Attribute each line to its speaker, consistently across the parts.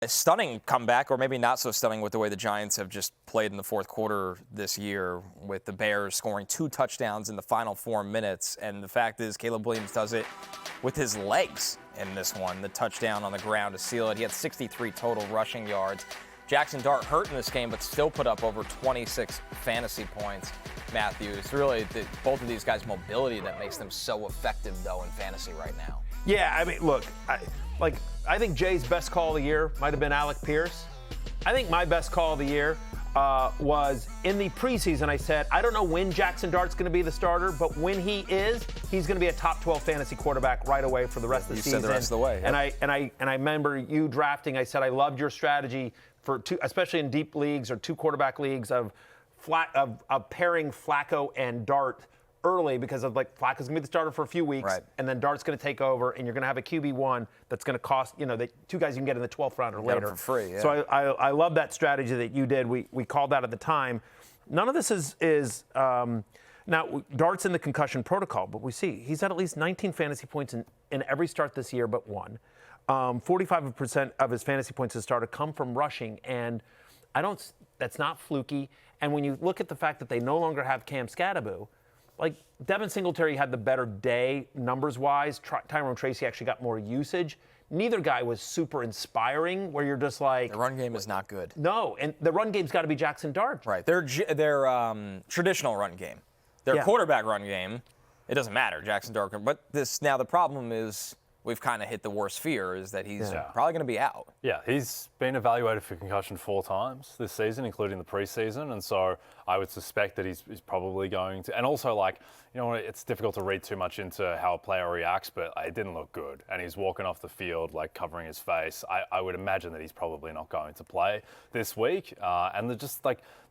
Speaker 1: a stunning comeback, or maybe not so stunning with the way the Giants have just played in the fourth quarter this year, with the Bears scoring 2 touchdowns in the final 4 minutes. And the fact is, Caleb Williams does it with his legs in this one. The touchdown on the ground to seal it. He had 63 total rushing yards. Jaxson Dart hurt in this game, but still put up over 26 fantasy points. Matthew, it's really both of these guys' mobility that makes them so effective, though, in fantasy right now.
Speaker 2: Yeah, I mean, look, I think Jay's best call of the year might have been Alec Pierce. I think my best call of the year was in the preseason. I said, I don't know when Jaxson Dart's going to be the starter, but when he is, he's going to be a top 12 fantasy quarterback right away for the rest of the season.
Speaker 1: You said the rest of the way. Yeah.
Speaker 2: And I remember you drafting. I said I loved your strategy for two, especially in deep leagues or 2 quarterback leagues, of pairing Flacco and Dart early, because of Flacco's going to be the starter for a few weeks,
Speaker 1: right,
Speaker 2: and then Dart's going to take over, and you're going to have a QB1 that's going to cost, the 2 guys you can get in the 12th round or later.
Speaker 1: For free, yeah.
Speaker 2: So I love that strategy that you did. We called that at the time. None of this is now, Dart's in the concussion protocol, but we see he's had at least 19 fantasy points in every start this year but one. 45% of his fantasy points as starter come from rushing, and that's not fluky. And when you look at the fact that they no longer have Cam Scadaboo, Devin Singletary had the better day numbers-wise. Tyrone Tracy actually got more usage. Neither guy was super inspiring, where you're just like...
Speaker 1: The run game is not good.
Speaker 2: No, and the run game's got to be Jaxson Dart.
Speaker 1: Right. Their traditional run game. Their quarterback run game, it doesn't matter, Jaxson Dart. But now the problem is, we've kind of hit the worst fear, is that he's probably going to be out.
Speaker 3: Yeah, he's been evaluated for concussion 4 times this season, including the preseason, and so I would suspect that he's probably going to. And also, it's difficult to read too much into how a player reacts, but it didn't look good. And he's walking off the field, covering his face. I would imagine that he's probably not going to play this week. And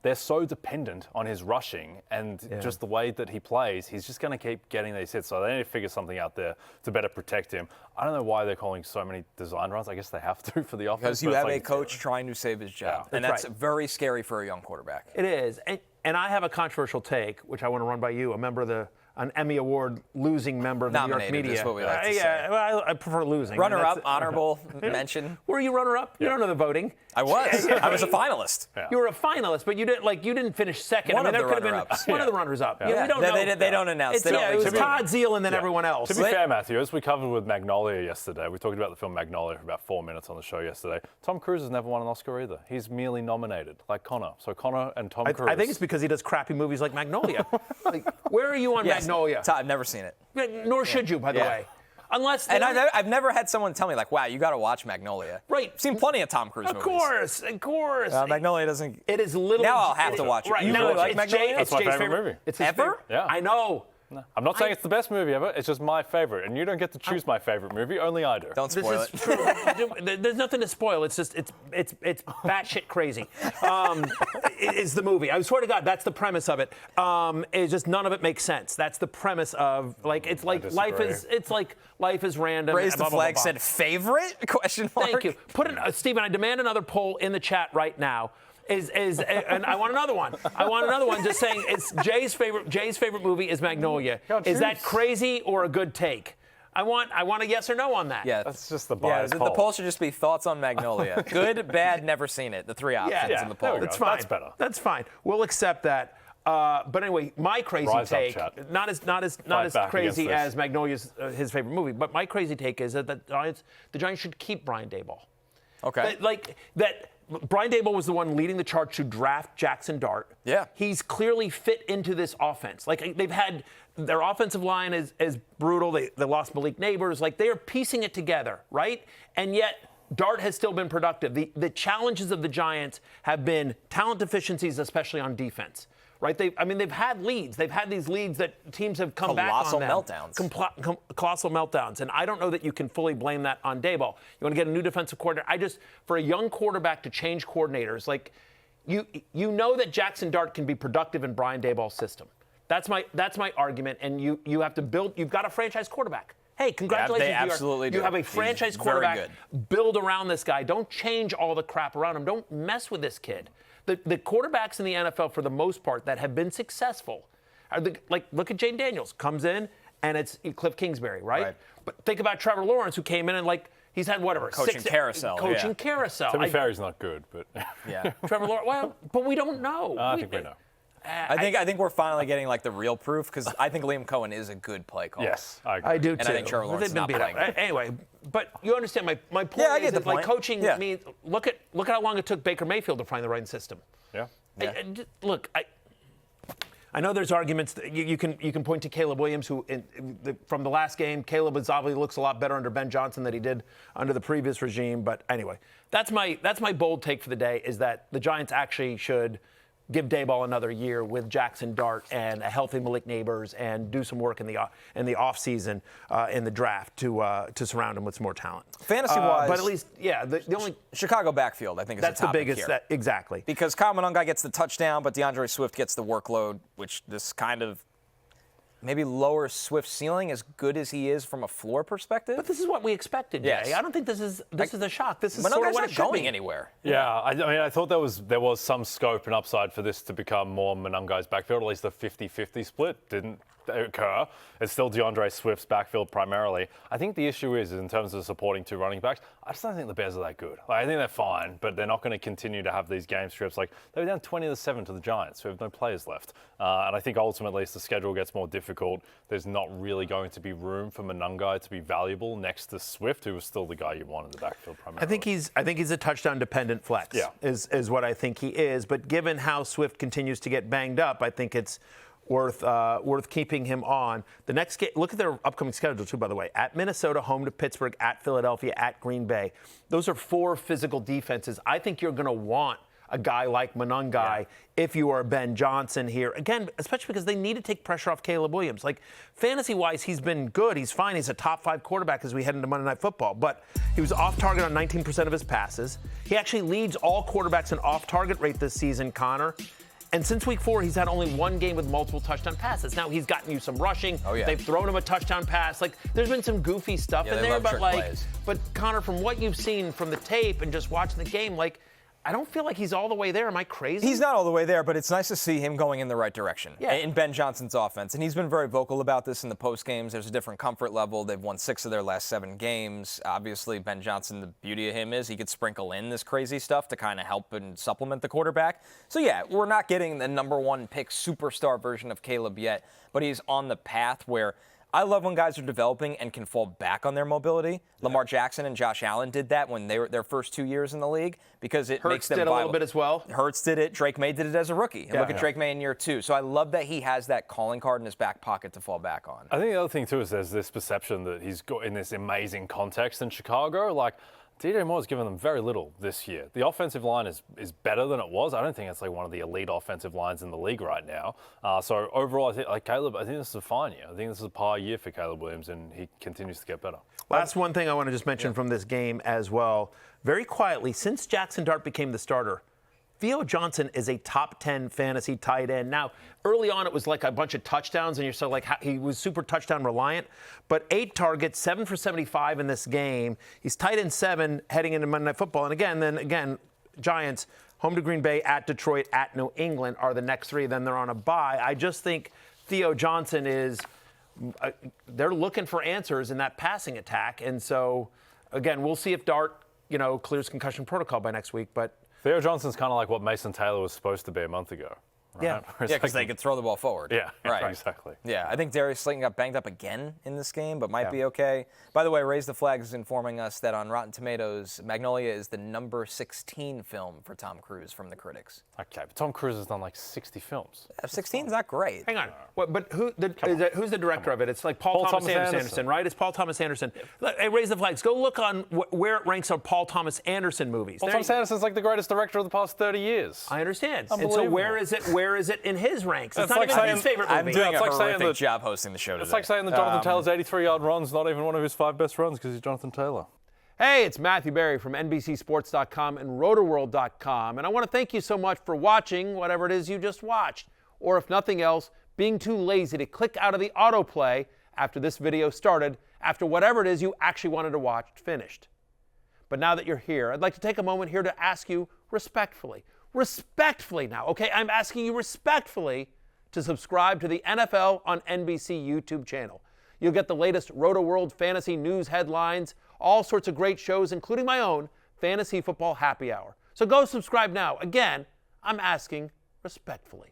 Speaker 3: they're so dependent on his rushing and just the way that he plays, he's just going to keep getting these hits. So they need to figure something out there to better protect him. I don't know why they're calling so many design runs. I guess they have to for the offense.
Speaker 1: Because you have a coach trying to save his job.
Speaker 2: Yeah,
Speaker 1: and that's very scary for a young quarterback.
Speaker 2: It is. And I have a controversial take, which I want to run by you, a member of an Emmy Award losing member of the New York media.
Speaker 1: Is what we like to say.
Speaker 2: Well, I prefer losing.
Speaker 1: Runner-up, honorable mention.
Speaker 2: Were you runner-up? You don't know the voting.
Speaker 1: I was. I was a finalist.
Speaker 2: Yeah. You were a finalist, but you didn't finish second.
Speaker 1: One of the
Speaker 2: there could have been one of the runners-up.
Speaker 1: Yeah.
Speaker 2: We don't know.
Speaker 1: They don't announce.
Speaker 2: It was Todd Zeal and then everyone else.
Speaker 3: To be fair, Matthew, as we covered with Magnolia yesterday, we talked about the film Magnolia for about 4 minutes on the show yesterday. Tom Cruise has never won an Oscar either. He's merely nominated, like Connor. So Connor and Tom Cruise.
Speaker 2: I think it's because he does crappy movies like Magnolia. Where are you on Magnolia?
Speaker 1: I've never seen it.
Speaker 2: Nor should you, by the way. Unless
Speaker 1: I've never had someone tell me, wow, you got to watch Magnolia.
Speaker 2: Right.
Speaker 1: I've seen plenty of Tom Cruise movies.
Speaker 2: Of course.
Speaker 1: Magnolia doesn't.
Speaker 2: It is literally.
Speaker 1: Now I'll have to watch it.
Speaker 2: Right.
Speaker 1: You really like Magnolia?
Speaker 3: That's my favorite movie.
Speaker 2: It's his favorite.
Speaker 3: Yeah.
Speaker 2: I know.
Speaker 3: No. I'm not saying it's the best movie ever. It's just my favorite, and you don't get to choose my favorite movie. Only I do.
Speaker 1: Don't spoil it.
Speaker 2: True. There's nothing to spoil. It's just it's batshit crazy. Is the movie? I swear to God, that's the premise of it. It's just none of it makes sense. That's the premise of life is random.
Speaker 1: Raise the
Speaker 2: blah,
Speaker 1: flag.
Speaker 2: blah, blah, blah.
Speaker 1: Said favorite? Question mark.
Speaker 2: Thank you. Stephen, I demand another poll in the chat right now. And I want another one. Just saying, it's Jay's favorite movie is Magnolia. Is that crazy or a good take? I want a yes or no on that.
Speaker 1: Yeah,
Speaker 3: that's just the bias poll.
Speaker 1: The poll should just be thoughts on Magnolia. Good, bad, never seen it. The 3 options in the poll.
Speaker 2: That's fine.
Speaker 3: That's better.
Speaker 2: That's fine. We'll accept that. But anyway, my crazy take, not as crazy as Magnolia's his favorite movie, but my crazy take is that the Giants should keep Brian Daboll.
Speaker 1: Okay.
Speaker 2: That Brian Daboll was the one leading the charge to draft Jaxson Dart.
Speaker 1: Yeah.
Speaker 2: He's clearly fit into this offense. They've had their offensive line is brutal. They lost Malik Neighbors. They are piecing it together, right? And yet Dart has still been productive. The challenges of the Giants have been talent deficiencies, especially on defense. Right? They've had leads. They've had these leads that teams have come back on them. Colossal meltdowns. And I don't know that you can fully blame that on Daboll. You want to get a new defensive coordinator. For a young quarterback to change coordinators, you know that Jaxson Dart can be productive in Brian Daboll's system. That's my argument. And you have to build. You've got a franchise quarterback. Hey, congratulations,
Speaker 1: they absolutely do.
Speaker 2: You have a franchise quarterback. Build around this guy. Don't change all the crap around him. Don't mess with this kid. The quarterbacks in the NFL, for the most part, that have been successful are look at Jane Daniels. Comes in, and it's Cliff Kingsbury, right? But think about Trevor Lawrence, who came in and He's had whatever
Speaker 1: Coaching carousel.
Speaker 2: Coaching carousel.
Speaker 3: To be fair, he's not good, but
Speaker 1: Yeah.
Speaker 2: Trevor Lawrence. Well, but we don't know.
Speaker 3: I think we know.
Speaker 1: I think we're finally getting like the real proof because I think Liam Cohen is a good play caller.
Speaker 3: Yes, I agree.
Speaker 2: I do too.
Speaker 1: And I think Trevor Lawrence is not playing.
Speaker 2: Anyway, but you understand my point.
Speaker 1: Yeah, I get
Speaker 2: is
Speaker 1: the
Speaker 2: that, like,
Speaker 1: point.
Speaker 2: coaching
Speaker 1: Yeah.
Speaker 2: means look at how long it took Baker Mayfield to find the right system.
Speaker 3: Yeah.
Speaker 2: Look, I know there's arguments that you can point to Caleb Williams, who from the last game, Caleb obviously looks a lot better under Ben Johnson than he did under the previous regime. But anyway, that's my bold take for the day, is that the Giants actually should give Daboll another year with Jaxson Dart and a healthy Malik Neighbors, and do some work in the offseason in the draft to surround him with some more talent.
Speaker 1: Fantasy-wise,
Speaker 2: but at least, yeah, the only
Speaker 1: Chicago backfield, I think, is
Speaker 2: that's
Speaker 1: the
Speaker 2: the
Speaker 1: topic
Speaker 2: biggest.
Speaker 1: here.
Speaker 2: Exactly.
Speaker 1: Because Kyle Monangai gets the touchdown, but DeAndre Swift gets the workload, which this kind of maybe lowers Swift's ceiling as good as he is from a floor perspective.
Speaker 2: But this is what we expected, Jay.
Speaker 1: Yes.
Speaker 2: I don't think this is a shock. This is sort of
Speaker 1: Monangai's
Speaker 2: what
Speaker 1: not
Speaker 2: it should
Speaker 1: going
Speaker 2: be.
Speaker 1: anywhere.
Speaker 3: Yeah, I mean, I thought there was some scope and upside for this to become more Monangai's backfield. At least the 50-50 split didn't occur. It's still DeAndre Swift's backfield primarily. I think the issue is in terms of supporting two running backs, I just don't think the Bears are that good. Like, I think they're fine, but they're not going to continue to have these game scripts. Like, they were down 20-7 to the Giants, who have no players left. And I think ultimately, as the schedule gets more difficult, there's not really going to be room for Monangai to be valuable next to Swift, who was still the guy you want in the backfield primarily.
Speaker 2: I think he's a touchdown dependent flex.
Speaker 3: Yeah.
Speaker 2: Is what I think he is. But given how Swift continues to get banged up, I think it's worth keeping him on. The next game, look at their upcoming schedule too, by the way. At Minnesota, home to Pittsburgh, at Philadelphia, at Green Bay. Those are 4 physical defenses. I think you're going to want a guy like Monangai if you are Ben Johnson here. Again, especially because they need to take pressure off Caleb Williams. Like, fantasy-wise, he's been good. He's fine. He's a top 5 quarterback as we head into Monday Night Football. But he was off target on 19% of his passes. He actually leads all quarterbacks in off-target rate this season, Connor. And since week 4, he's had only 1 game with multiple touchdown passes. Now, he's gotten you some rushing.
Speaker 1: Oh, yeah.
Speaker 2: They've thrown him a touchdown pass. Like, there's been some goofy stuff in
Speaker 1: they
Speaker 2: there.
Speaker 1: love
Speaker 2: But,
Speaker 1: trick
Speaker 2: like,
Speaker 1: plays.
Speaker 2: but Connor, from what you've seen from the tape and just watching the game, like, I don't feel like he's all the way there. Am I crazy?
Speaker 1: He's not all the way there, but it's nice to see him going in the right direction in Ben Johnson's offense. And he's been very vocal about this in the post games. There's a different comfort level. They've won 6 of their last 7 games. Obviously, Ben Johnson, the beauty of him is he could sprinkle in this crazy stuff to kind of help and supplement the quarterback. So, yeah, we're not getting the number 1 pick superstar version of Caleb yet, but he's on the path where I love when guys are developing and can fall back on their mobility. Lamar Jackson and Josh Allen did that when they were their first 2 years in the league because it makes them
Speaker 2: did
Speaker 1: viable.
Speaker 2: a little bit as well.
Speaker 1: Hurts did it. Drake May did it as a rookie. And look at Drake May in year 2. So I love that he has that calling card in his back pocket to fall back on.
Speaker 3: I think the other thing, too, is there's this perception that he's got in this amazing context in Chicago. Like, DJ Moore's given them very little this year. The offensive line is better than it was. I don't think it's like one of the elite offensive lines in the league right now. So overall, I think Caleb, I think this is a fine year. I think this is a par year for Caleb Williams, and he continues to get better.
Speaker 2: Last one thing I want to just mention from this game as well. Very quietly, since Jaxson Dart became the starter, Theo Johnson is a top 10 fantasy tight end. Now, early on, it was like a bunch of touchdowns, and you're so like, he was super touchdown reliant. But 8 targets, 7 for 75 in this game. He's tight end 7 heading into Monday Night Football. And again, Giants, home to Green Bay, at Detroit, at New England are the next 3. Then they're on a bye. I just think Theo Johnson is, they're looking for answers in that passing attack. And so, again, we'll see if Dart, clears concussion protocol by next week. But
Speaker 3: Theo Johnson's kind of like what Mason Taylor was supposed to be a month ago. Right?
Speaker 2: Yeah,
Speaker 1: because they could throw the ball forward.
Speaker 3: Yeah,
Speaker 1: right.
Speaker 3: Exactly.
Speaker 1: Yeah, I think Darius Slayton got banged up again in this game, but might be okay. By the way, Raise the Flags is informing us that on Rotten Tomatoes, Magnolia is the number 16 film for Tom Cruise from the critics.
Speaker 3: Okay, but Tom Cruise has done like 60 films.
Speaker 1: 16 is not great.
Speaker 2: hang on. But who's the director of it? It's like Paul Thomas Anderson, right? It's Paul Thomas Anderson. Hey, Raise the Flags. Go look on where it ranks on Paul Thomas Anderson movies.
Speaker 3: Paul Thomas Anderson's like the greatest director of the past 30 years.
Speaker 2: I understand. And so
Speaker 3: Unbelievable.
Speaker 2: where is it in his ranks? It's
Speaker 3: That's
Speaker 2: not
Speaker 3: like
Speaker 2: even his
Speaker 3: saying-
Speaker 2: favorite
Speaker 1: I'm
Speaker 2: movie.
Speaker 1: doing
Speaker 3: It's
Speaker 1: a
Speaker 3: like saying
Speaker 1: horrific
Speaker 3: that-
Speaker 1: job hosting the show today.
Speaker 3: It's like saying that Jonathan Taylor's 83-yard run's not even one of his 5 best runs because he's Jonathan Taylor.
Speaker 2: Hey, it's Matthew Berry from NBCSports.com and RotoWorld.com, and I want to thank you so much for watching whatever it is you just watched, or if nothing else, being too lazy to click out of the autoplay after this video started, after whatever it is you actually wanted to watch finished. But now that you're here, I'd like to take a moment here to ask you respectfully now, okay? I'm asking you respectfully to subscribe to the NFL on NBC YouTube channel. You'll get the latest Roto-World fantasy news headlines, all sorts of great shows, including my own Fantasy Football Happy Hour. So go subscribe now. Again, I'm asking respectfully.